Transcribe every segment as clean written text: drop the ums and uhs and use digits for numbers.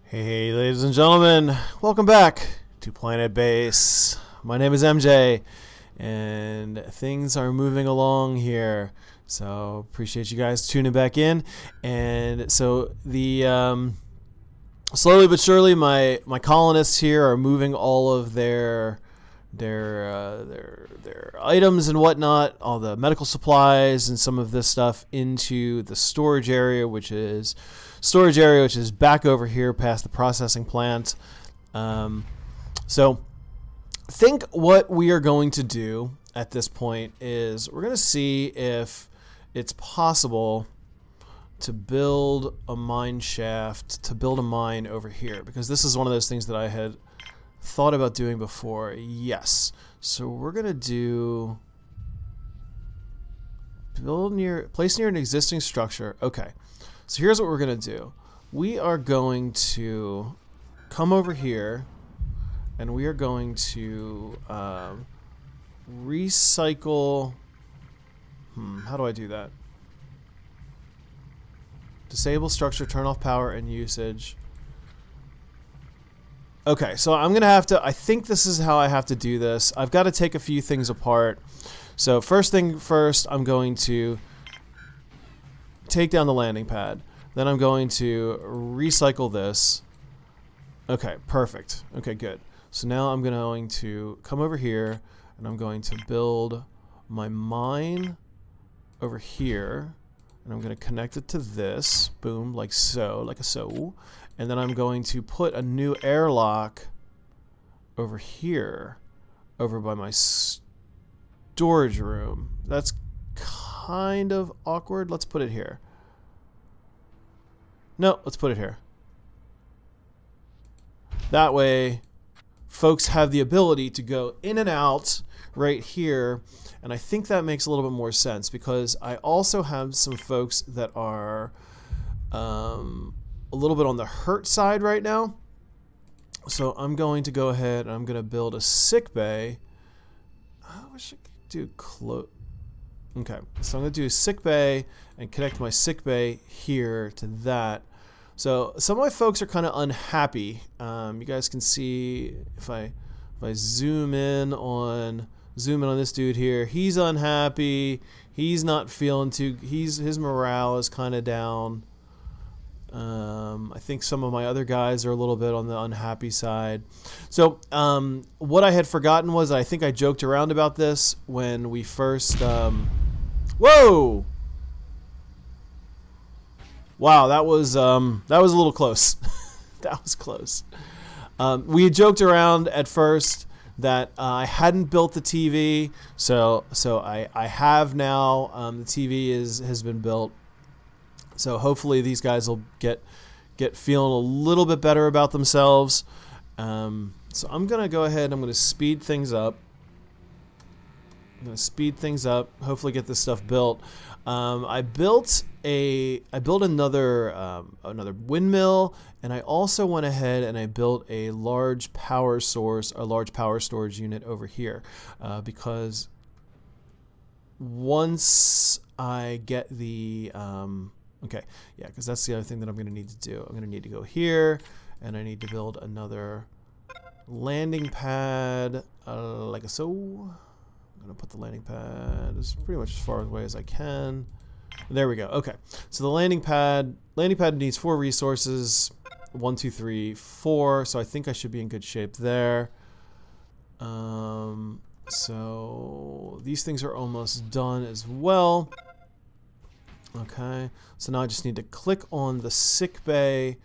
Hey, ladies and gentlemen, welcome back to Planetbase. My name is MJ, and things are moving along here. So appreciate you guys tuning back in. And so the slowly but surely, my colonists here are moving all of their items and whatnot, all the medical supplies and some of this stuff into the storage area, which is back over here past the processing plant. So I think what we are going to do at this point is we're going to see if it's possible to build a mine shaft, to build a mine over here, because this is one of those things that I had thought about doing before. Yes. So we're going to do place near an existing structure. Okay. So here's what we're going to do. We are going to come over here and we are going to recycle. How do I do that? Disable structure, turn off power and usage. Okay, so I'm going to have to, I think this is how I have to do this. I've got to take a few things apart. So first thing first, I'm going to take down the landing pad. Then I'm going to recycle this. Okay, perfect. Okay, good. So now I'm going to come over here and I'm going to build my mine over here. And I'm going to connect it to this. Boom, like so, like a so. And then I'm going to put a new airlock over here, over by my storage room. That's kind of awkward. Let's put it here. No, let's put it here. That way, folks have the ability to go in and out right here. And I think that makes a little bit more sense because I also have some folks that are a little bit on the hurt side right now. So I'm going to go ahead and I'm going to build a sick bay. I wish I could do Okay, so I'm going to do a sick bay and connect my sick bay here to that. So some of my folks are kind of unhappy. You guys can see if I zoom in on this dude here. He's unhappy. He's not feeling his morale is kind of down. I think some of my other guys are a little bit on the unhappy side. So what I had forgotten was I think I joked around about this when we first whoa! Wow, that was a little close. That was close. We had joked around at first that I hadn't built the TV, so I have now. The TV has been built. So hopefully these guys will get feeling a little bit better about themselves. So I'm gonna go ahead and I'm gonna speed things up. Hopefully get this stuff built. I built another windmill, and I also went ahead and I built a large power source, a large power storage unit over here, because once I get the okay, yeah, because that's the other thing that I'm going to need to do. I'm going to need to go here, and I need to build another landing pad, like so. I'm going to put the landing pad as pretty much as far away as I can. There we go. Okay, so the landing pad needs 4 resources. 1, 2, 3, 4. So I think I should be in good shape there. So these things are almost done as well. Okay, so now I just need to click on the sick bay,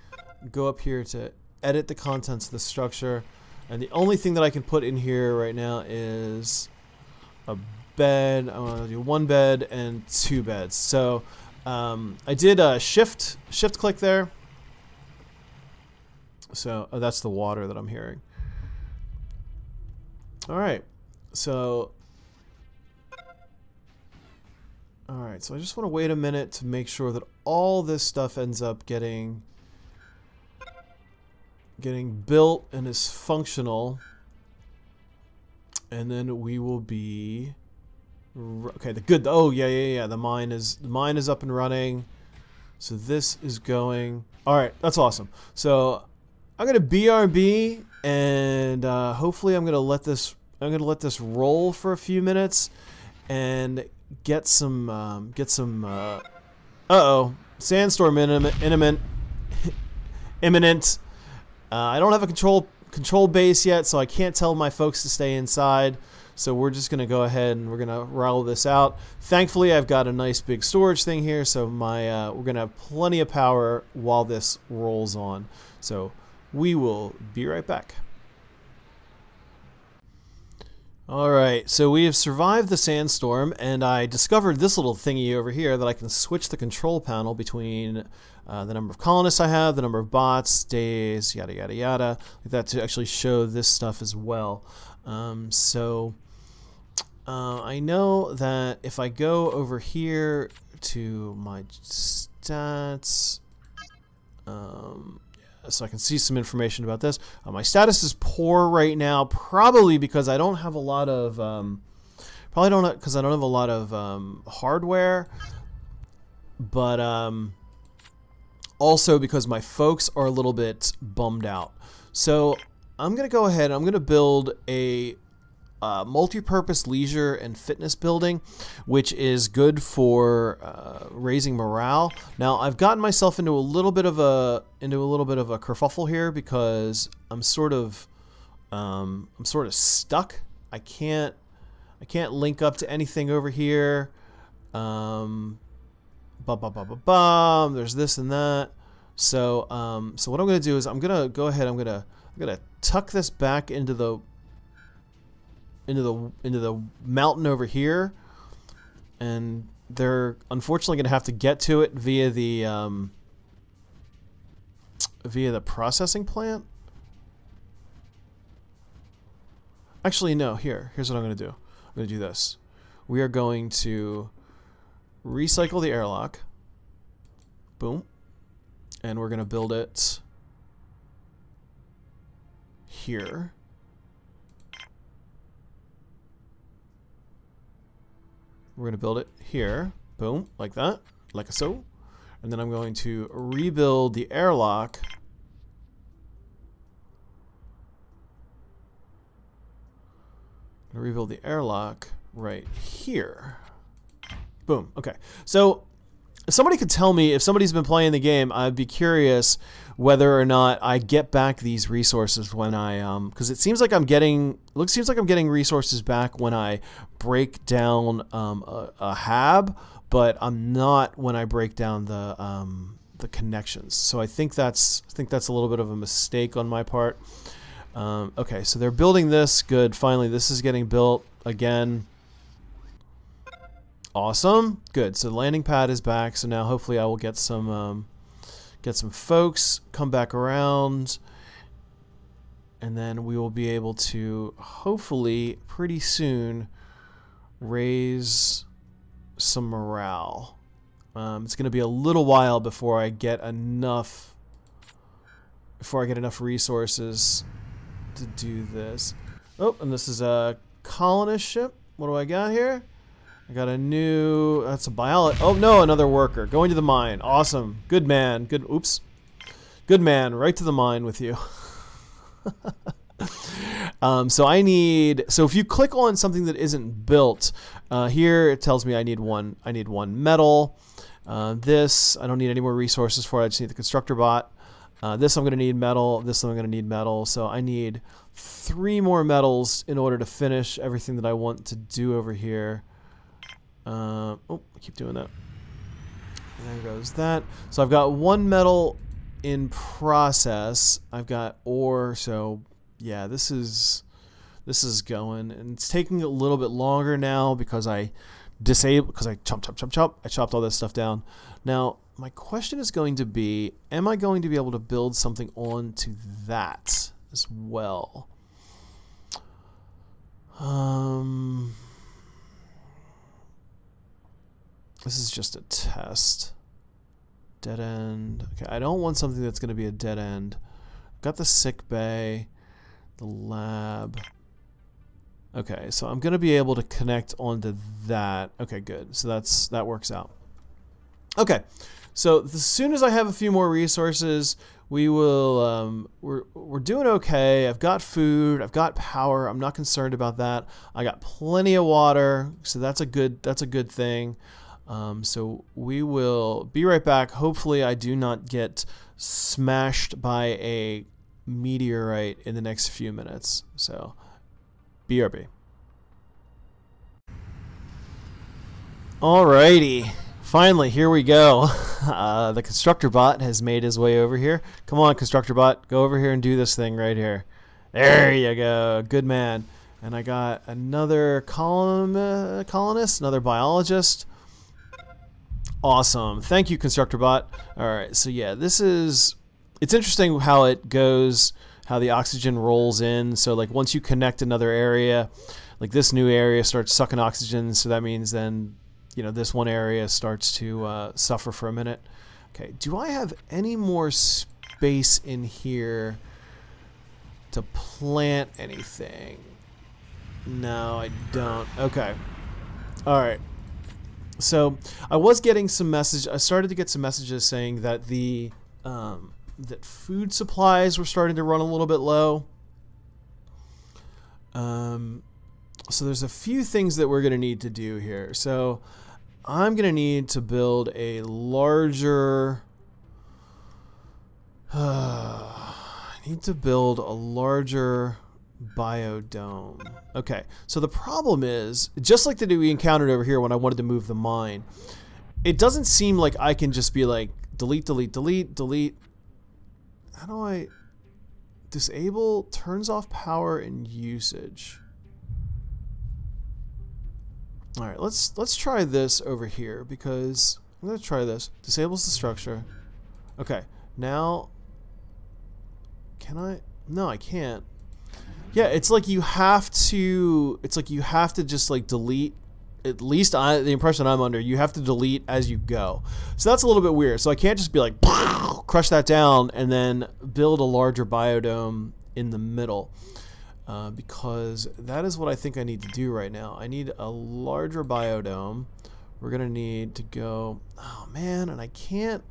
go up here to edit the contents of the structure, and the only thing that I can put in here right now is a bed. I want to do 1 bed and 2 beds. So I did a shift click there. So that's the water that I'm hearing. All right, so. Alright, so I just want to wait a minute to make sure that all this stuff ends up getting built and is functional. And then we will be okay, the mine is up and running. So this is going. All right, that's awesome. So I'm gonna BRB, and hopefully I'm gonna let this roll for a few minutes and get some uh-oh, sandstorm imminent. I don't have a control base yet, so I can't tell my folks to stay inside. So we're just gonna go ahead and we're gonna roll this out. Thankfully, I've got a nice big storage thing here, so we're gonna have plenty of power while this rolls on. So we will be right back. Alright, so we have survived the sandstorm, and I discovered this little thingy over here that I can switch the control panel between the number of colonists I have, the number of bots, days, yada yada yada, like that, to actually show this stuff as well. I know that if I go over here to my stats, so I can see some information about this. My status is poor right now, probably because I don't have a lot of hardware, but also because my folks are a little bit bummed out. So I'm gonna go ahead. I'm gonna build a multi-purpose leisure and fitness building, which is good for raising morale. Now I've gotten myself into a little bit of a kerfuffle here because I'm sort of stuck. I can't link up to anything over here. There's this and that. So what I'm gonna do is I'm gonna go ahead. I'm gonna tuck this back into the mountain over here, and they're unfortunately going to have to get to it via the processing plant. Actually, no. Here's what I'm going to do. I'm going to do this. We are going to recycle the airlock. Boom. And we're going to build it here. We're going to build it here. Boom. Like that. Like so. And then I'm going to rebuild the airlock. Rebuild the airlock right here. Boom. Okay. So if somebody could tell me, if somebody's been playing the game, I'd be curious whether or not I get back these resources when I because it seems like I'm getting resources back when I break down a hab, but I'm not when I break down the connections. So I think that's a little bit of a mistake on my part. Okay, so they're building this. Good. Finally, this is getting built again. Awesome. Good. So the landing pad is back. So now hopefully I will get some folks come back around, and then we will be able to hopefully pretty soon raise some morale. It's going to be a little while before I get enough resources to do this. Oh, and this is a colonist ship. What do I got here? I got a new, that's a biologist. Oh no, another worker. Going to the mine. Awesome. Good man. Good, oops. Good man. Right to the mine with you. So if you click on something that isn't built, here it tells me I need one metal. This, I don't need any more resources for it. I just need the constructor bot. This I'm going to need metal. This I'm going to need metal. So I need 3 more metals in order to finish everything that I want to do over here. Oh, I keep doing that. There goes that. So I've got 1 metal in process. I've got ore. So yeah, this is going, and it's taking a little bit longer now because I chopped all this stuff down. Now my question is going to be, am I going to be able to build something onto that as well? This is just a test. Dead end. Okay, I don't want something that's going to be a dead end. Got the sick bay, the lab. Okay, so I'm going to be able to connect onto that. Okay, good. So that works out. Okay, so as soon as I have a few more resources, we will. We're doing okay. I've got food. I've got power. I'm not concerned about that. I got plenty of water, so that's a good thing. So we will be right back. Hopefully, I do not get smashed by a meteorite in the next few minutes. So, BRB. Alrighty. Finally, here we go. The constructor bot has made his way over here. Come on, constructor bot. Go over here and do this thing right here. There you go. Good man. And I got another colonist, another biologist. Awesome. Thank you, constructor bot. Alright, so yeah, it's interesting how it goes, how the oxygen rolls in. So like once you connect another area, like this new area starts sucking oxygen, so that means then this one area starts to suffer for a minute. Okay, do I have any more space in here to plant anything? No, I don't. Okay. Alright. So, I was getting some message. I started to get some messages saying that that food supplies were starting to run a little bit low. So there's a few things that we're going to need to do here. So I'm going to need to build a larger... I need to build a larger biodome. Okay, so the problem is, just like that we encountered over here when I wanted to move the mine, it doesn't seem like I can just be like, delete, delete, delete, delete. How do I... Disable turns off power and usage. Alright, let's try this over here, because I'm going to try this. Disables the structure. Okay, now... Can I? No, I can't. Yeah, it's like you have to... It's like you have to just like delete... At least the impression I'm under, you have to delete as you go. So that's a little bit weird. So I can't just be like, crush that down and then build a larger biodome in the middle. Because that is what I think I need to do right now. I need a larger biodome. We're going to need to go... Oh, man, and I can't...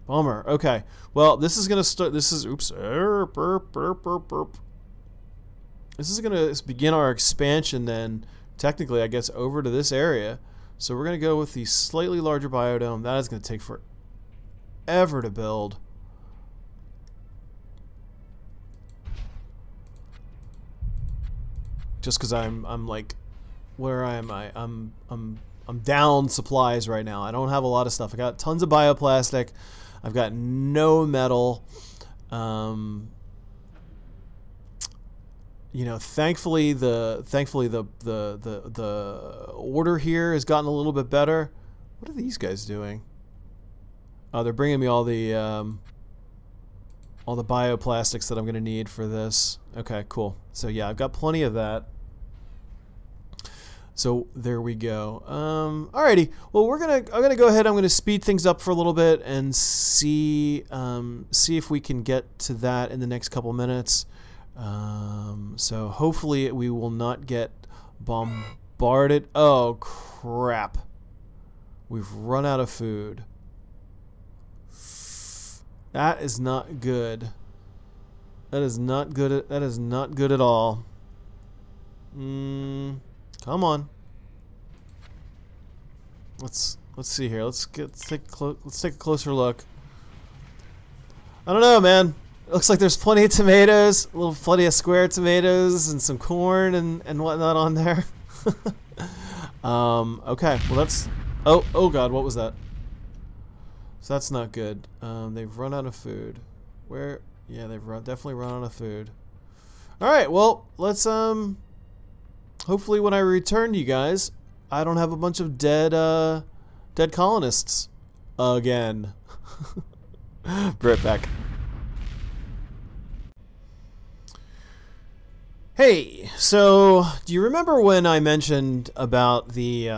Bummer. Okay. Well, this is going to start... This is... Oops. This is going to begin our expansion then, technically, I guess, over to this area. So we're going to go with the slightly larger biodome. That is going to take forever to build. Just because I'm like, where am I? I'm down supplies right now. I don't have a lot of stuff. I got tons of bioplastic. I've got no metal. You know, thankfully the order here has gotten a little bit better. What are these guys doing? Oh, they're bringing me all the bioplastics that I'm gonna need for this. Okay, cool. So yeah, I've got plenty of that. So there we go. Alrighty. Well, I'm gonna go ahead. I'm gonna speed things up for a little bit and see if we can get to that in the next couple minutes. So hopefully we will not get bombarded. Oh crap! We've run out of food. That is not good. That is not good. That is not good at all. Come on. Let's see here. Let's take a closer look. I don't know, man. It looks like there's plenty of tomatoes, plenty of square tomatoes, and some corn and whatnot on there. Okay. Well, that's... Oh God, what was that? So that's not good. They've run out of food. Where? Yeah, they've definitely run out of food. All right. Well, let's hopefully when I return to you guys, I don't have a bunch of dead colonists again. Right back. Hey, so do you remember when I mentioned about the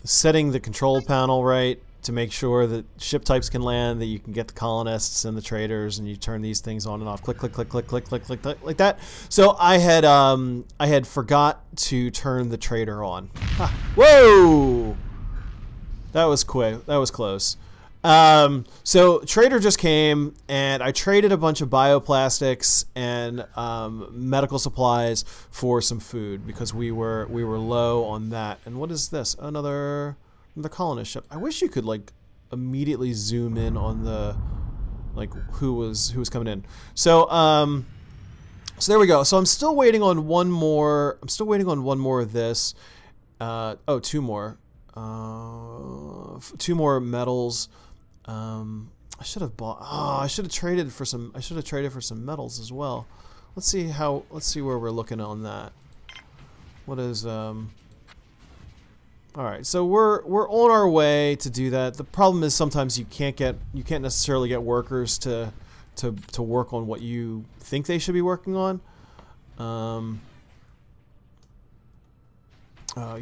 setting the control panel right to make sure that ship types can land, that you can get the colonists and the traders, and you turn these things on and off, click, click, click, click, click, click, click, click, like that. So I had forgot to turn the trader on. Ha. Whoa! That was quick. That was close. So Trader just came, and I traded a bunch of bioplastics and medical supplies for some food because we were low on that. And what is this? Another colonist ship. I wish you could like immediately zoom in on the who was coming in. So so there we go. So I'm still waiting on one more. I'm still waiting on one more of this. Oh, two more. Two more metals. I should have bought. Oh, I should have traded for some. I should have traded for some metals as well. Let's see how. Let's see where we're looking on that. What is All right, so we're on our way to do that. The problem is sometimes you can't necessarily get workers to work on what you think they should be working on. You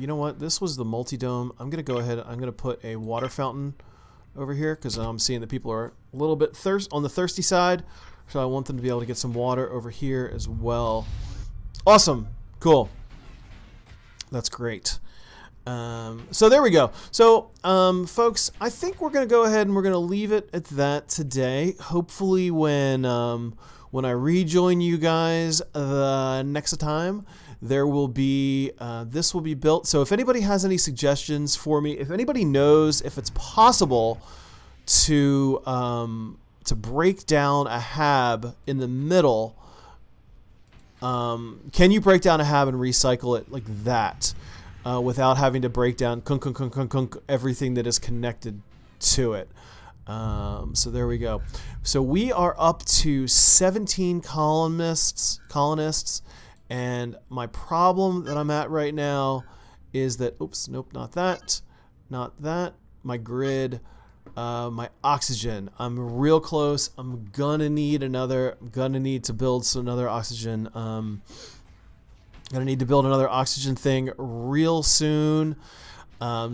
know what? This was the multi-dome. I'm gonna go ahead. I'm gonna put a water fountain over here because I'm seeing that people are a little bit on the thirsty side, so I want them to be able to get some water over here as well. Awesome, cool. That's great. So there we go. So folks, I think we're gonna go ahead and we're gonna leave it at that today. Hopefully when I rejoin you guys the next time, there will be this will be built. So if anybody has any suggestions for me, if anybody knows if it's possible to break down a hab in the middle, can you break down a hab and recycle it like that without having to break down everything that is connected to it? So there we go. So we are up to 17 colonists, and my problem that I'm at right now is that, oops, nope, not that, my grid, my oxygen. I'm real close. I'm gonna need to build another oxygen. Gonna need to build another oxygen thing real soon.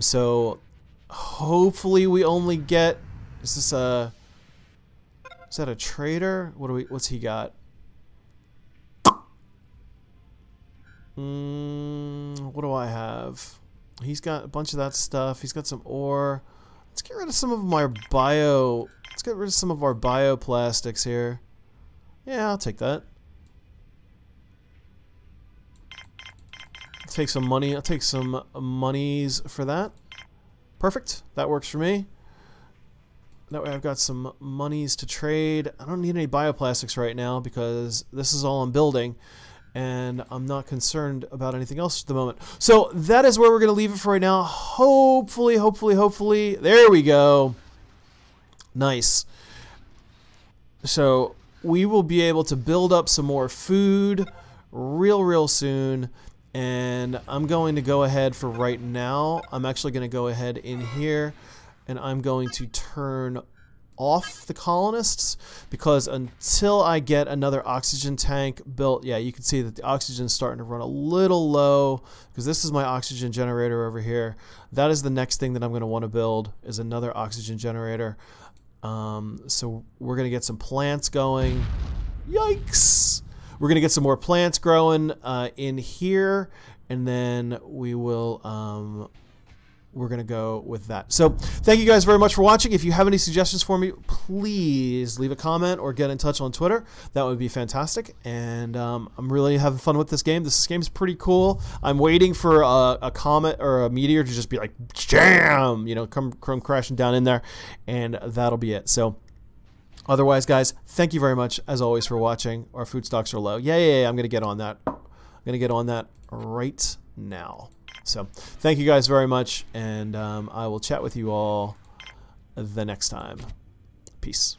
So hopefully we only get. Is that a trader? What's he got? What do I have? He's got a bunch of that stuff. He's got some ore. Let's get rid of some of my Let's get rid of some of our bioplastics here. Yeah, I'll take that. I'll take some money. I'll take some monies for that. Perfect. That works for me. That way I've got some monies to trade. I don't need any bioplastics right now because this is all I'm building, and I'm not concerned about anything else at the moment. So that is where we're going to leave it for right now. Hopefully, there we go. Nice. So we will be able to build up some more food real soon, and I'm going to go ahead for right now. I'm actually going to go ahead in here, and I'm going to turn off the colonists because until I get another oxygen tank built, yeah, you can see that the oxygen is starting to run a little low because this is my oxygen generator over here. That is the next thing that I'm going to want to build, is another oxygen generator. So we're going to get some plants going. Yikes! We're going to get some more plants growing in here, and then we will we're going to go with that. So thank you guys very much for watching. If you have any suggestions for me, please leave a comment or get in touch on Twitter. That would be fantastic. And I'm really having fun with this game. This game's pretty cool. I'm waiting for a comet or a meteor to just be like, jam, you know, come crashing down in there. And that'll be it. So otherwise, guys, thank you very much, as always, for watching. Our food stocks are low. Yeah, I'm going to get on that. I'm going to get on that right now. So thank you guys very much, and I will chat with you all the next time. Peace.